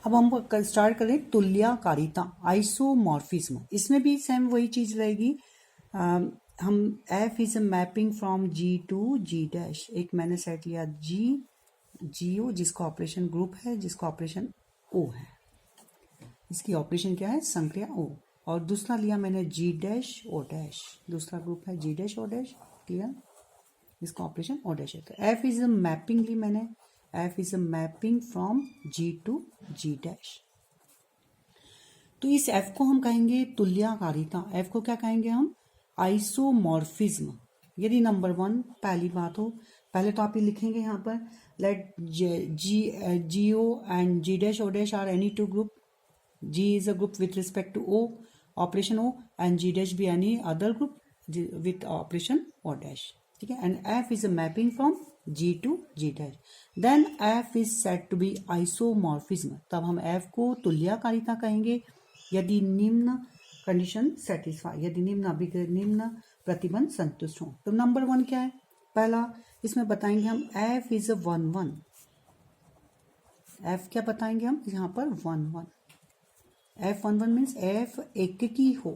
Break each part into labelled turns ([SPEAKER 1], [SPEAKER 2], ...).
[SPEAKER 1] अब हम स्टार्ट करें तुल्यकारिता, आइसोमॉर्फिज्म। इसमें भी सेम वही चीज रहेगी। हम F is a mapping from G to G dash, एक मैंने सेट लिया जी ओ जिसका ऑपरेशन ग्रुप है, जिसका ऑपरेशन ओ है, इसकी ऑपरेशन क्या है संक्रिया ओ, और दूसरा लिया मैंने जी डैश ओ डैश, दूसरा ग्रुप है G dash O dash, clear, इसका ऑपरेशन ओ डैश है। तो एफ इज अ मैपिंग ली मैंने, F is a mapping from G to G dash. तो इस एफ को हम कहेंगे तुल्यकारिता, एफ को क्या कहेंगे हम, आइसोमॉर्फिज्म। यदि नंबर वन पहली बात हो, पहले तो आप ये लिखेंगे यहाँ पर let G O and G dash O dash are any two group, G is a group with respect to O, operation O, and G dash be any other group with operation O dash. ठीक है, and F is a mapping from G to G dash. Then F is said to be isomorphism. तब हम F को तुल्यकारिता कहेंगे यदि निम्न condition satisfy, यदि निम्न प्रतिबंध संतुष्ट हो। तो नंबर वन क्या है, पहला इसमें बताएंगे हम F is a 1 1, F क्या बताएंगे हम यहाँ पर 1 1, F11 मीन्स F एक की हो,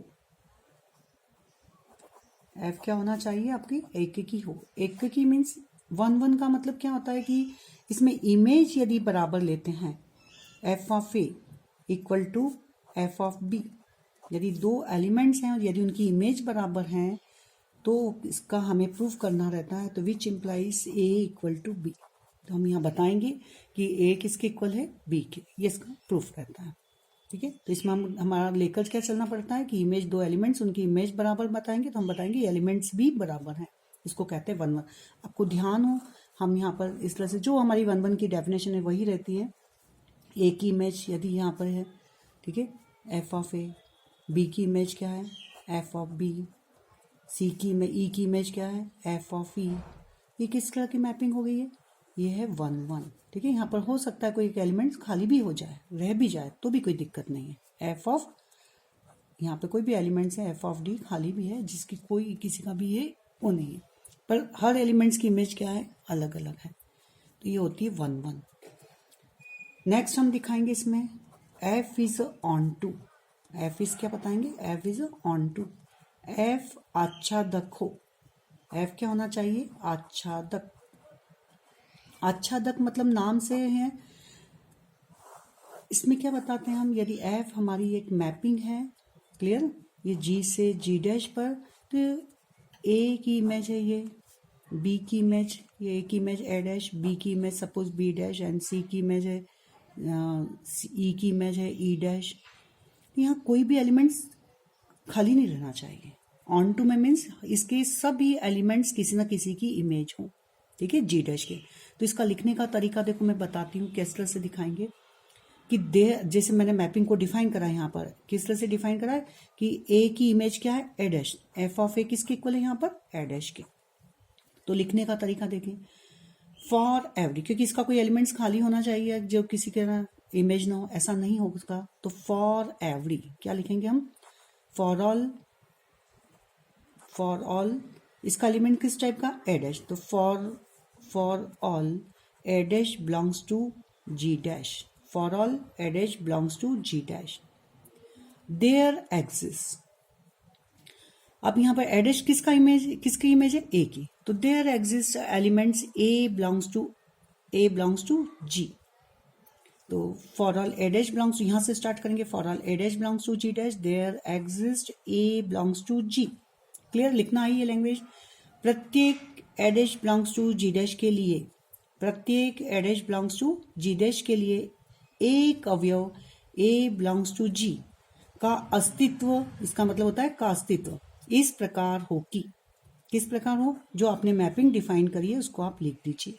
[SPEAKER 1] F क्या होना चाहिए आपकी एक की हो, एक की मीन्स 1 1 का मतलब क्या होता है कि इसमें इमेज यदि बराबर लेते हैं F of A equal to F of B, यदि दो एलिमेंट्स हैं और यदि उनकी इमेज बराबर हैं तो इसका हमें प्रूफ करना रहता है, तो which implies A equal to B। तो हम यहाँ बताएंगे कि A किसके इक्वल है B के, ये इसका प्रूफ रहता है। ठीक है, तो इसमें हमारा लेकर क्या चलना पड़ता है कि इमेज दो एलिमेंट्स उनकी इमेज बराबर बताएंगे, तो हम बताएंगे एलिमेंट्स भी बराबर हैं, इसको कहते हैं 1 1। आपको ध्यान हो हम यहाँ पर इस तरह से जो हमारी 1 1 की डेफिनेशन है वही रहती है। ए की इमेज यदि यहाँ पर है, ठीक है, एफ ऑफ ए, बी की इमेज क्या है एफ ऑफ बी, सी की ई की इमेज क्या है एफ ऑफ ई, ये किस तरह की मैपिंग हो गई है, ये है 1 1। ठीक है, यहाँ पर हो सकता है कोई एक एलिमेंट्स खाली भी हो जाए, रह भी जाए, तो भी कोई दिक्कत नहीं है। एफ ऑफ यहाँ पे कोई भी एलिमेंट्स है एफ ऑफ डी खाली भी है, जिसकी कोई किसी का भी ये वो नहीं है, पर हर एलिमेंट्स की इमेज क्या है अलग अलग है, तो ये होती है 1 1। नेक्स्ट हम दिखाएंगे इसमें F is onto, F is क्या बताएंगे F is onto, F आच्छादक हो, एफ क्या होना चाहिए आच्छादक, आच्छादक मतलब नाम से है। इसमें क्या बताते हैं हम, यदि एफ हमारी एक मैपिंग है, क्लियर, ये जी से जी डैश पर, तो ए की इमेज है ये, बी की इमेज, ये ए की इमेज ए डैश, बी की image suppose B dash, and C की इमेज है ई की इमेज है ई डैश। यहाँ कोई भी एलिमेंट्स खाली नहीं रहना चाहिए। ऑन टू में मीन्स इसके सभी एलिमेंट्स किसी ना किसी की इमेज हो, ठीक है, जी डैश के। तो इसका लिखने का तरीका देखो मैं बताती हूँ किस तरह से दिखाएंगे कि जैसे मैंने मैपिंग को डिफाइन करा है यहाँ पर, किस तरह से डिफाइन करा है कि ए की इमेज क्या है ए डैश, एफ ऑफ ए किसके इक्वल है यहाँ पर ए डैश के। तो लिखने का तरीका देखें, फॉर एवरी, क्योंकि इसका कोई एलिमेंट्स खाली होना चाहिए जो किसी के ना इमेज ना हो, ऐसा नहीं होगा उसका, तो फॉर एवरी क्या लिखेंगे हम, फॉर ऑल इसका एलिमेंट किस टाइप का ए डैश, तो for all A dash belongs to G dash, for all A dash belongs to G dash, there exist. अब यहाँ पर ए डैश किसकी इमेज है ए की, तो there exist elements A belongs to G. तो for all A dash belongs to, यहाँ से स्टार्ट करेंगे, for all A dash belongs to G dash, there exist A belongs to G. Clear, लिखना है ये लैंग्वेज। प्रत्येक A dash belongs to G dash के लिए, प्रत्येक A dash belongs to G dash के लिए एक अवयव ए बिलोंग्स टू जी का अस्तित्व, इसका मतलब होता है का अस्तित्व, इस प्रकार हो कि, किस प्रकार हो, जो आपने मैपिंग डिफाइन करी है उसको आप लिख दीजिए,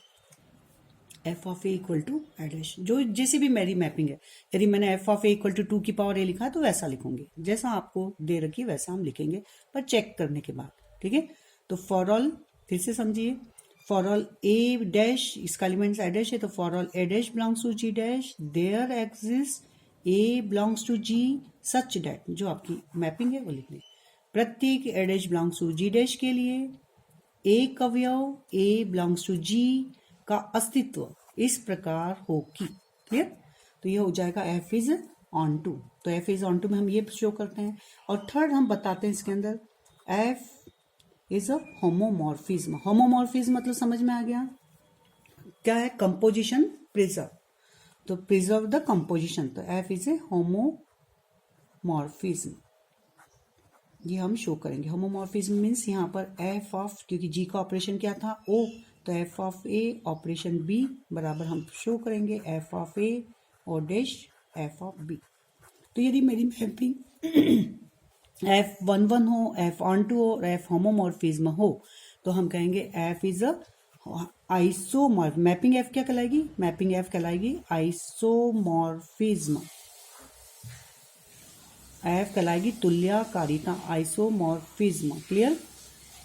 [SPEAKER 1] F of A equal to A dash, जो जैसे भी मेरी मैपिंग है, यदि मैंने F of A equal to 2 की पावर ए लिखा है तो वैसा लिखूंगे, जैसा आपको दे रखी है वैसा हम लिखेंगे, पर चेक करने के बाद, ठीक है। तो फॉर ऑल, फिर से समझिए, फॉर ऑल ए डैश, इसका एलिमेंट ए डैश है, तो for all A dash belongs to G dash, there exist A belongs to G such that, जो आपकी मैपिंग है वो लिख लें। प्रत्येक A dash belongs to G dash के लिए एक अवयव ए बिलोंग्स टू जी का अस्तित्व इस प्रकार हो कि, क्लियर। तो ये हो जाएगा एफ इज ऑन टू। तो एफ इज ऑन टू में हम ये शो करते हैं। और थर्ड हम बताते हैं इसके अंदर F is a homomorphism. Homomorphism मतलब समझ में आ गया क्या है? Composition preserve. तो प्रिजर्व द कंपोजिशन, तो एफ इज ए होमोमॉर्फिज्म, ये हम शो करेंगे। होमोमॉर्फिज्म मीन्स यहाँ पर एफ ऑफ, क्योंकि जी का ऑपरेशन क्या था? ओ, तो F of A operation B बराबर हम शो करेंगे एफ ऑफ ए और डैश एफ ऑफ बी। तो यदि मेरी मैपिंग एफ 1 1 हो, एफ ऑन टू हो और एफ होमोमॉर्फिज्म हो, तो हम कहेंगे F is a isomorph. Mapping F क्या कहलाएगी? मैपिंग एफ कहलाएगी आइसोमॉर्फिज्म। एफ कहलाएगी तुल्यकारिता, आइसोमॉर्फिज्म। क्लियर?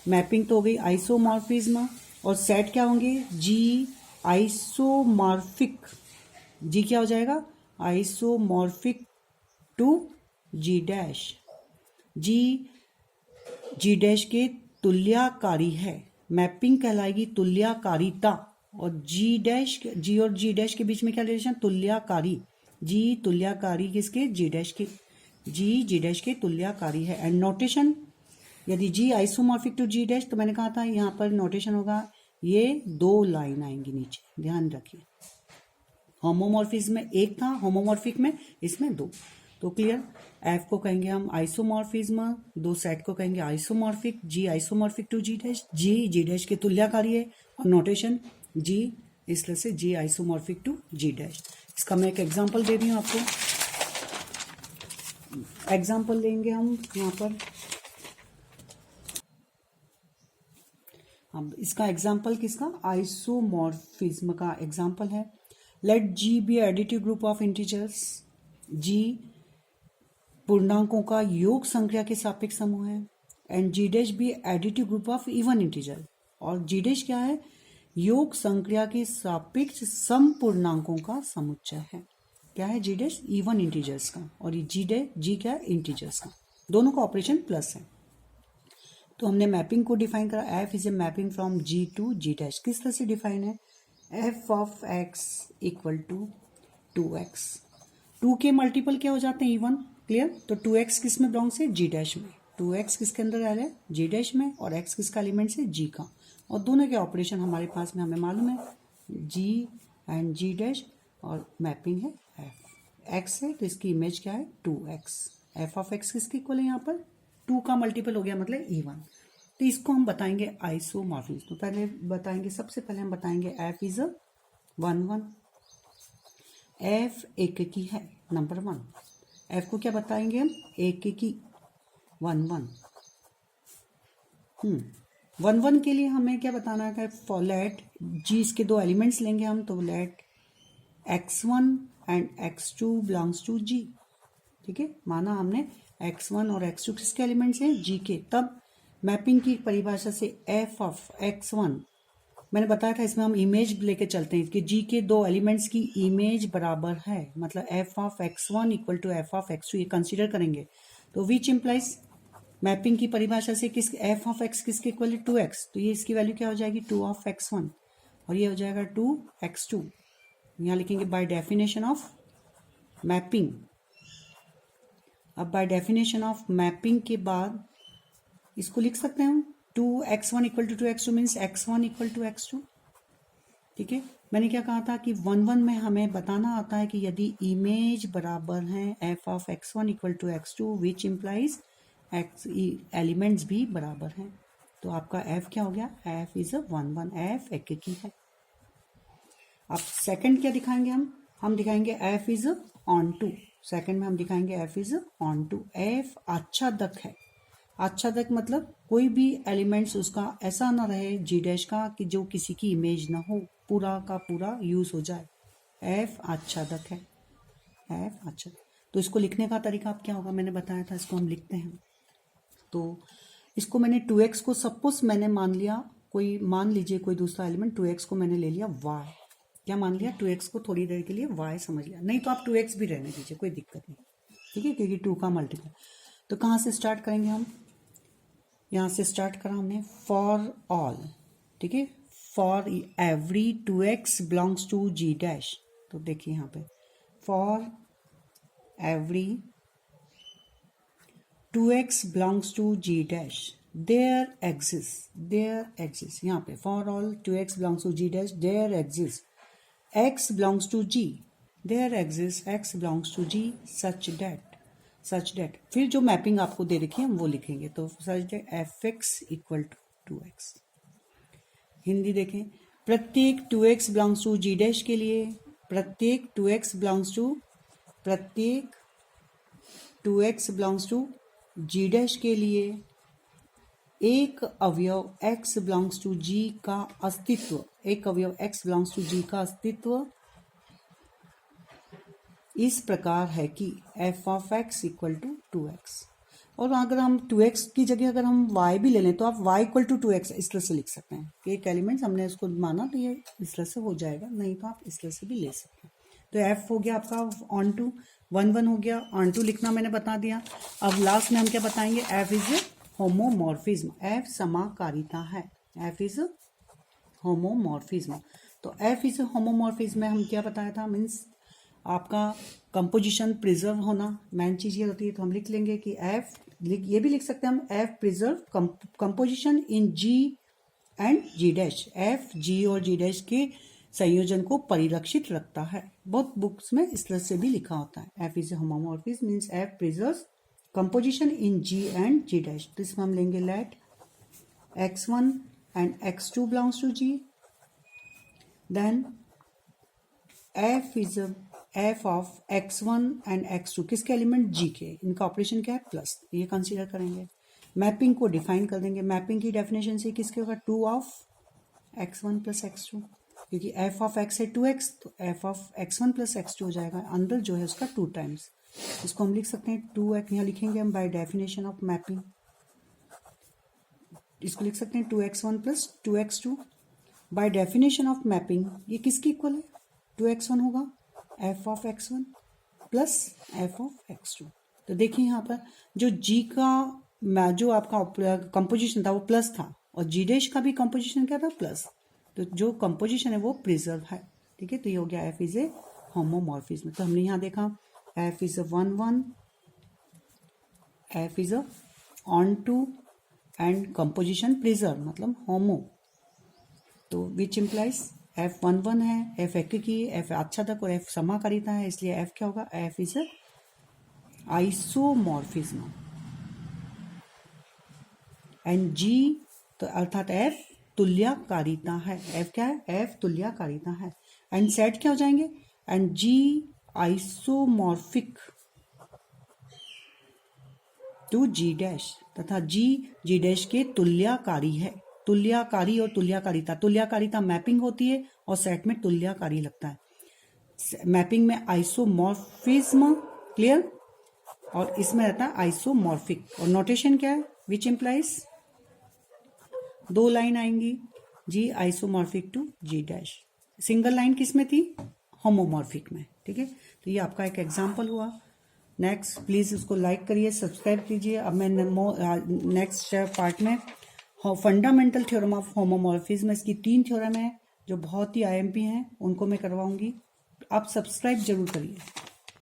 [SPEAKER 1] मैपिंग तो हो गई आइसोमॉर्फिज्म। और सेट क्या होंगे? जी आइसोमॉर्फिक। जी क्या हो जाएगा? Isomorphic to G dash. G G dash के तुल्यकारी है। मैपिंग कहलाएगी तुल्यकारिता। और जी डैश, जी और जी डैश के बीच में क्या रिलेशन? तुल्यकारी। जी तुल्यकारी किसके? जी डैश के। जी जी डैश के तुल्यकारी है। एंड नोटेशन, यदि जी आइसोमॉर्फिक टू जी डैश, तो मैंने कहा था यहाँ पर नोटेशन होगा, ये 2 लाइन आएंगी नीचे, ध्यान रखिए। होमोमॉर्फिज्म में एक था, होमोमॉर्फिक में इसमें 2। तो क्लियर? एफ को कहेंगे हम आइसोमॉर्फिज्म, 2 सेट को कहेंगे isomorphic. G isomorphic to G dash, G G dash के तुल्यकारी है। और नोटेशन जी, इसलिए से G isomorphic to G dash. इसका मैं एक एग्जांपल दे रही हूँ आपको। एग्जांपल लेंगे हम यहाँ पर। अब इसका एग्जांपल किसका? आइसोमॉर्फिज्म का एग्जांपल है। Let G be additive group of integers. G पूर्णांकों का योग संख्या के सापेक्ष समूह है। And G dash be additive group of even integer. और जी डैश क्या है? योग संख्या के सापेक्ष सम पूर्णांकों का समुच्चय है। क्या है? जी डैश इवन इंटीजर्स का, और ये जी डैश, जी क्या है? इंटीजर्स का। दोनों का ऑपरेशन प्लस है। तो हमने मैपिंग को डिफाइन करा, F is a mapping from G to G dash. किस तरह से डिफाइन है? F of X equal to 2x। 2 के मल्टीपल क्या हो जाते हैं? इवन। क्लियर? तो 2x किस में बिलोंग से? जी डैश में। 2x किसके अंदर आ रहा है? जी डैश में। और x किसका एलिमेंट है? जी का। और दोनों के ऑपरेशन हमारे पास में हमें मालूम है, जी एंड जी डैश। और मैपिंग है एफ। एक्स है तो इसकी इमेज क्या है? 2x। एफ ऑफ एक्स किसके इक्वल है? यहाँ पर 2 का मल्टीपल हो गया, मतलब इवन। तो इसको हम बताएंगे आइसोमॉर्फिज्म। तो पहले बताएंगे, सबसे पहले हम बताएंगे एफ इज अ 1 1। एफ एककी है, नंबर 1। एफ को क्या बताएंगे हम? एककी 1 1। 1 1 के लिए हमें क्या बताना है? फॉर लेट जी, इसके 2 एलिमेंट्स लेंगे हम, तो let x1 and x2 belongs to G. ठीक है, माना हमने x1 और x2 किसके एलिमेंट्स हैं? जी के। तब मैपिंग की परिभाषा से एफ ऑफ x1, मैंने बताया था इसमें हम इमेज लेके चलते हैं कि जी के 2 एलिमेंट्स की इमेज बराबर है, मतलब F of x1 equal to F of x2, ये कंसीडर करेंगे। तो विच इम्प्लाइज, मैपिंग की परिभाषा से किस एफ ऑफ x किसके इक्वल है? 2x। तो ये इसकी वैल्यू क्या हो जाएगी? 2 ऑफ x1, और ये हो जाएगा 2x2। यहाँ लिखेंगे बाय डेफिनेशन ऑफ मैपिंग। अब बाय डेफिनेशन ऑफ मैपिंग के बाद इसको लिख सकते हैं हम 2x1 equal to 2x2 means x1 equal to x2। ठीक है, मैंने क्या कहा था कि 1 1 में हमें बताना आता है कि यदि इमेज बराबर हैं f of x1 equal to x2 which implies x elements भी बराबर हैं। तो आपका f क्या हो गया? f is a 1 1। f एक की है। अब सेकंड क्या दिखाएंगे हम दिखाएंगे f is onto. Second में हम दिखाएंगे f is onto. f आच्छादक है। आच्छादक मतलब कोई भी एलिमेंट्स उसका ऐसा ना रहे जी डैश का कि जो किसी की इमेज ना हो, पूरा का पूरा यूज हो जाए। f आच्छादक है। f आच्छादक। तो इसको लिखने का तरीका आप क्या होगा? मैंने बताया था, इसको हम लिखते हैं। तो इसको मैंने 2x को सपोज मैंने मान लिया, मान लीजिए कोई दूसरा एलिमेंट, 2x को मैंने ले लिया y। क्या मान लिया? 2x को थोड़ी देर के लिए y समझ लिया। नहीं तो आप 2x भी रहने दीजिए, कोई दिक्कत नहीं। ठीक है, क्योंकि 2 का मल्टीपल। तो कहाँ से स्टार्ट करेंगे हम? यहाँ से स्टार्ट करा हमने फॉर ऑल। ठीक है, for every 2x belongs to G dash. तो देखिए यहाँ पे for every 2x belongs to g dash there exists यहाँ पे for all 2x belongs to g dash there exists x belongs to g there exists x belongs to g such that फिर जो mapping आपको दे रखी है हम वो लिखेंगे तो such that fx equal to 2x। Hindi देखें, प्रत्येक 2x belongs to g dash के लिए प्रत्येक 2x belongs to g dash के लिए एक अवयव x belongs to g का अस्तित्व इस प्रकार है कि f of x equal to 2x। और अगर हम 2x की जगह अगर हम y भी ले लें तो आप y इक्वल टू 2x इस तरह से लिख सकते हैं कि एक एलिमेंट हमने इसको माना तो ये इस तरह से हो जाएगा, नहीं तो आप इस तरह से भी ले सकते हैं। तो f हो गया आपका ऑन टू 1 हो गया, ऑन टू लिखना मैंने बता दिया। अब लास्ट में हम क्या बताएंगे, f इज होमोमॉर्फिज्म, f समाकारिता है, f इज होमोमॉर्फिज्म। तो f इज होमोमॉर्फिज्म में हम क्या बताया था, मीन्स आपका कंपोजिशन प्रिजर्व होना मेन चीज ये होती है। तो हम लिख लेंगे कि f, ये भी लिख सकते हैं हम, f preserve composition in g and g dash, f g और g डैश के संयोजन को परिलक्षित रखता है। बहुत बुक्स में इस तरह से भी लिखा होता है, f is homomorphism means f preserves composition in g and g dash. तो इसमें हम लेंगे let x1 and x2 belongs to g, then f is f of x1 and x2 किसके एलिमेंट g के, इनका ऑपरेशन क्या है प्लस, ये कंसीडर करेंगे। मैपिंग को डिफाइन कर देंगे, मैपिंग की डेफिनेशन से किसके होगा 2 ऑफ x1 प्लस x2, क्योंकि f ऑफ x है 2x तो f of x1 plus x2 हो जाएगा, अंदर जो है उसका 2 टाइम्स। इसको हम लिख सकते हैं 2x, यहाँ लिखेंगे हम बाय डेफिनेशन ऑफ मैपिंग, इसको लिख सकते हैं 2x1 plus 2x2 bye definition of mapping. ये किसकी इक्वल है, 2x1 होगा f of x1 plus f of x2। तो देखिए यहाँ पर जो g का जो आपका कंपोजिशन था वो प्लस था और g डैश का भी कंपोजिशन क्या था प्लस, तो जो कंपोजिशन है वो प्रिजर्व है, ठीक है। तो ये हो गया f इज ए होमोमॉर्फिज्म। तो हमने यहाँ देखा f is 1 f is onto and composition preserve मतलब होमो, तो विच इम्प्लाइज f 1 है, f एक की, f आच्छादक और f समाकारिता है, इसलिए f क्या होगा, f is isomorphism and g तो अर्थात f तुल्यकारिता है, f क्या है, f तुल्यकारिता है एंड सेट क्या हो जाएंगे, and g isomorphic to g dash तथा g डैश के तुल्यकारी है। तुल्यकारी और तुल्यकारिता, तुल्यकारिता मैपिंग होती है और सेट में तुल्यकारी लगता है। मैपिंग में आइसोमॉर्फिज्म क्लियर, और इसमें रहता है आइसोमॉर्फिक, और नोटेशन क्या है, विच इम्प्लाइज 2 लाइन आएंगी, G isomorphic to G dash, single line किस में थी, होमोमॉर्फिक में, ठीक है। तो ये आपका एक एग्जाम्पल हुआ। नेक्स्ट प्लीज इसको लाइक करिए, सब्सक्राइब कीजिए। अब मैं नेक्स्ट पार्ट में फंडामेंटल थ्योरम ऑफ होमोमॉर्फिज्म, इसकी 3 थ्योरम है जो बहुत ही IMP हैं, उनको मैं करवाऊंगी। आप सब्सक्राइब जरूर करिए।